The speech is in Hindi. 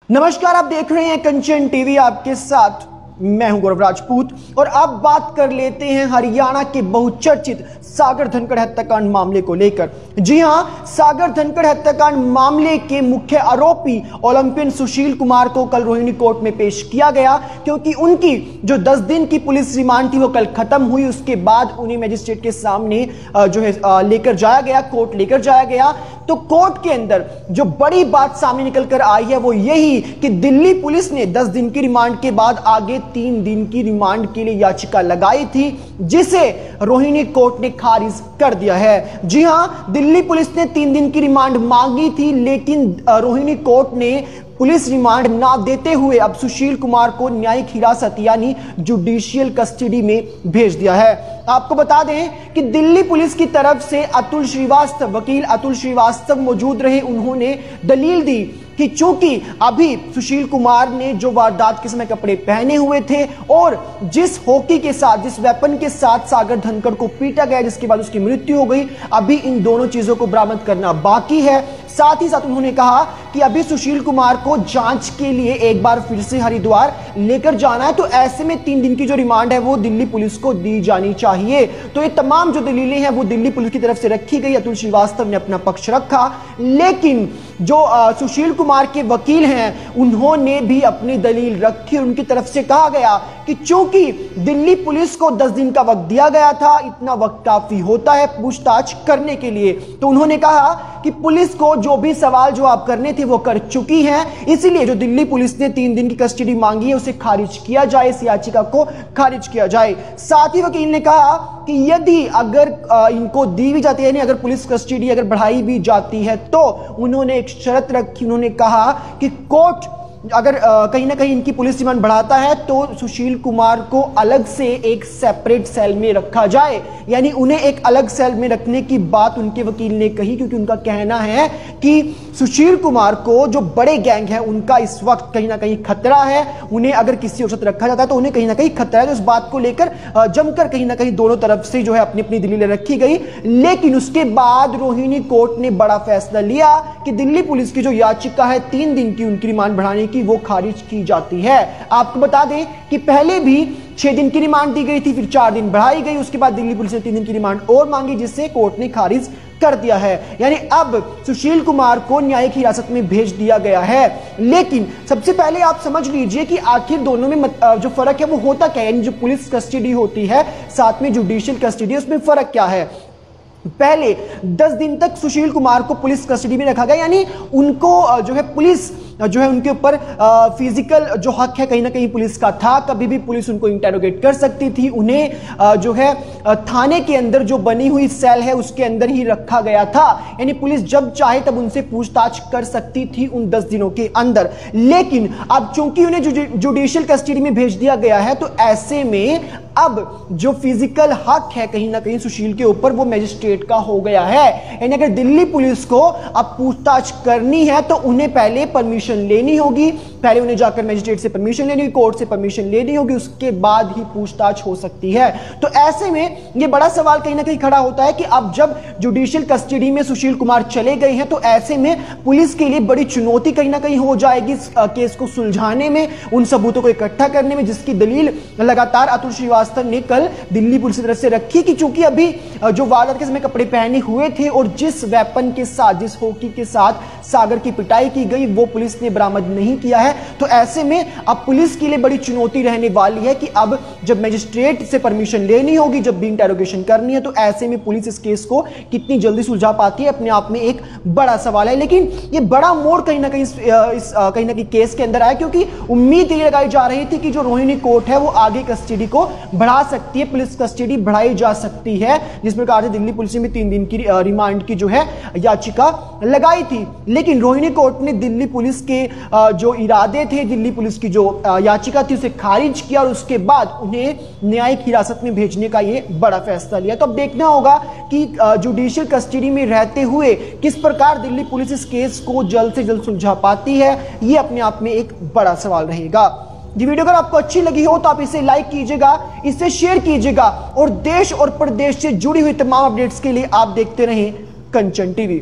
नमस्कार, आप देख रहे हैं कंचन टीवी। आपके साथ मैं हूं गौरव राजपूत और अब बात कर लेते हैं हरियाणा के बहुचर्चित सागर धनखड़ हत्याकांड मामले को लेकर। जी हां, सागर धनखड़ हत्याकांड मामले के मुख्य आरोपी ओलंपियन सुशील कुमार को कल रोहिणी कोर्ट में पेश किया गया, क्योंकि उनकी जो 10 दिन की पुलिस रिमांड थी वो कल खत्म हुई। उसके बाद उन्हें मजिस्ट्रेट के सामने लेकर जाया गया, कोर्ट लेकर जाया गया। तो कोर्ट के अंदर जो बड़ी बात सामने निकल कर आई है वो यही कि दिल्ली पुलिस ने 10 दिन की रिमांड के बाद आगे 3 दिन की रिमांड के लिए याचिका लगाई थी, जिसे रोहिणी कोर्ट ने खारिज कर दिया है। जी हां, दिल्ली पुलिस ने 3 दिन की रिमांड मांगी थी, लेकिन रोहिणी कोर्ट ने पुलिस रिमांड ना देते हुए अब सुशील कुमार को न्यायिक हिरासत यानी जुडिशियल कस्टडी में भेज दिया है। आपको बता दें कि दिल्ली पुलिस की तरफ से अतुल श्रीवास्तव, वकील अतुल श्रीवास्तव मौजूद रहे। उन्होंने दलील दी कि चूंकि अभी सुशील कुमार ने जो वारदात के समय कपड़े पहने हुए थे और जिस हॉकी के साथ, जिस वेपन के साथ सागर धनखड़ को पीटा गया जिसके बाद उसकी मृत्यु हो गई, अभी इन दोनों चीजों को बरामद करना बाकी है। साथ ही साथ उन्होंने कहा कि अभी सुशील कुमार को जांच के लिए एक बार फिर से हरिद्वार लेकर जाना है, तो ऐसे में 3 दिन की जो रिमांड है वो दिल्ली पुलिस को दी जानी चाहिए। तो ये तमाम जो दलीलें हैं वो दिल्ली पुलिस की तरफ से रखी गई। अतुल श्रीवास्तव ने अपना पक्ष रखा, लेकिन जो सुशील कुमार के वकील हैं उन्होंने भी अपनी दलील रखी। उनकी तरफ से कहा गया कि चूंकि दिल्ली पुलिस को 10 दिन का वक्त दिया गया था, इतना वक्त काफी होता है पूछताछ करने के लिए, तो उन्होंने कहा कि पुलिस को जो भी सवाल जवाब करने थे वो कर चुकी है, इसलिए जो दिल्ली पुलिस ने 3 दिन की कस्टडी मांगी है उसे खारिज किया जाए, इस याचिका को खारिज किया जाए। साथ ही वकील ने कहा कि यदि अगर इनको दी भी जाती है, यानी अगर पुलिस कस्टडी अगर बढ़ाई भी जाती है, तो उन्होंने एक शर्त रखी। उन्होंने कहा कि कोर्ट अगर कहीं ना कहीं इनकी पुलिस रिमांड बढ़ाता है तो सुशील कुमार को अलग से एक सेपरेट सेल में रखा जाए, यानी उन्हें एक अलग सेल में रखने की बात उनके वकील ने कही, क्योंकि उनका कहना है कि सुशील कुमार को जो बड़े गैंग है उनका इस वक्त कहीं ना कहीं खतरा है। उन्हें अगर किसी और साथ रखा जाता है तो उन्हें कहीं ना कहीं खतरा है। तो इस बात को लेकर जमकर कहीं ना कहीं दोनों तरफ से जो है अपनी अपनी दलीलें रखी गई। लेकिन उसके बाद रोहिणी कोर्ट ने बड़ा फैसला लिया कि दिल्ली पुलिस की जो याचिका है 3 दिन की उनकी रिमांड बढ़ाने की, वो खारिज की जाती है। आपको बता दें कि पहले भी 6 दिन की रिमांड दी गई थी, फिर 4 दिन बढ़ाई गई। उसके बाद दिल्ली पुलिस ने 3 दिन की रिमांड और मांगी, जिससे कोर्ट ने खारिज कर दिया है। यानी अब सुशील कुमार को न्यायिक हिरासत में भेज दिया गया है। लेकिन सबसे पहले आप समझ लीजिए कि आखिर दोनों में जो फर्क है वो होता क्या है। यानी जो पुलिस कस्टडी होती है साथ में जुडिशियल कस्टडी, उसमें फर्क क्या है। पहले 10 दिन तक सुशील कुमार को पुलिस कस्टडी में रखा गया, यानी उनको जो है पुलिस जो है उनके ऊपर फिजिकल जो हक है कहीं ना कहीं पुलिस का था। कभी भी पुलिस उनको इंटेरोगेट कर सकती थी। उन्हें जो है थाने के अंदर जो बनी हुई सेल है उसके अंदर ही रखा गया था, यानी पुलिस जब चाहे तब उनसे पूछताछ कर सकती थी उन 10 दिनों के अंदर। लेकिन अब चूंकि उन्हें जुडिशियल कस्टडी में भेज दिया गया है, तो ऐसे में अब जो फिजिकल हक है कहीं ना कहीं सुशील के ऊपर वो मजिस्ट्रेट का हो गया है। यानी अगर दिल्ली पुलिस को अब पूछताछ करनी है तो उन्हें पहले परमिशन लेनी होगी, पहले उन्हें जाकर मजिस्ट्रेट से परमिशन लेनी होगी, कोर्ट से परमिशन लेनी होगी, उसके बाद ही पूछताछ हो सकती है। तो ऐसे में ये बड़ा सवाल कहीं ना कहीं खड़ा होता है कि अब जब जुडिशियल कस्टडी में सुशील कुमार चले गए हैं तो ऐसे में पुलिस के लिए बड़ी चुनौती कहीं ना कहीं हो जाएगी इस केस को सुलझाने में, उन सबूतों को इकट्ठा करने में, जिसकी दलील लगातार अतुल श्रीवास्तव ने कल दिल्ली पुलिस की तरफ से रखी कि चूंकि अभी जो वारदात के समय कपड़े पहने हुए थे और जिस वेपन के साथ, जिस हॉकी के साथ सागर की पिटाई की गई वो पुलिस ने बरामद नहीं किया है। तो ऐसे में अब पुलिस के लिए बड़ी चुनौती रहने वाली है कि अब जब मजिस्ट्रेट से परमिशन लेनी होगी, जब भी इंटेरोगेशन करनी है, तो ऐसे में पुलिस इस केस को कितनी जल्दी सुलझा पाती है, अपने आप में एक बड़ा सवाल है। लेकिन ये बड़ा मोड़ कहीं ना कहीं केस के अंदर आया, क्योंकि उम्मीद ये लगाई जा रही थी कि जो रोहिणी कोर्ट है वो आगे कस्टडी को बढ़ा सकती है, पुलिस कस्टडी बढ़ाई जा सकती है, जिस प्रकार से दिल्ली पुलिस ने 3 दिन की रिमांड की जो है याचिका लगाई थी। लेकिन रोहिणी कोर्ट ने दिल्ली पुलिस के जो इरादे थे, दिल्ली पुलिस की जो याचिका थी उसे खारिज किया और उसके बाद उन्हें न्यायिक हिरासत में भेजने का ये बड़ा फैसला लिया। तो अब देखना होगा कि जुडिशियल कस्टडी में रहते हुए किस प्रकार दिल्ली पुलिस इस केस को जल्द से जल्द सुलझा पाती है, ये अपने आप में एक बड़ा सवाल रहेगा। ये वीडियो अगर आपको अच्छी लगी हो तो आप इसे लाइक कीजिएगा, इसे शेयर कीजिएगा और देश और प्रदेश से जुड़ी हुई तमाम अपडेट्स के लिए आप देखते रहें कंचन टीवी।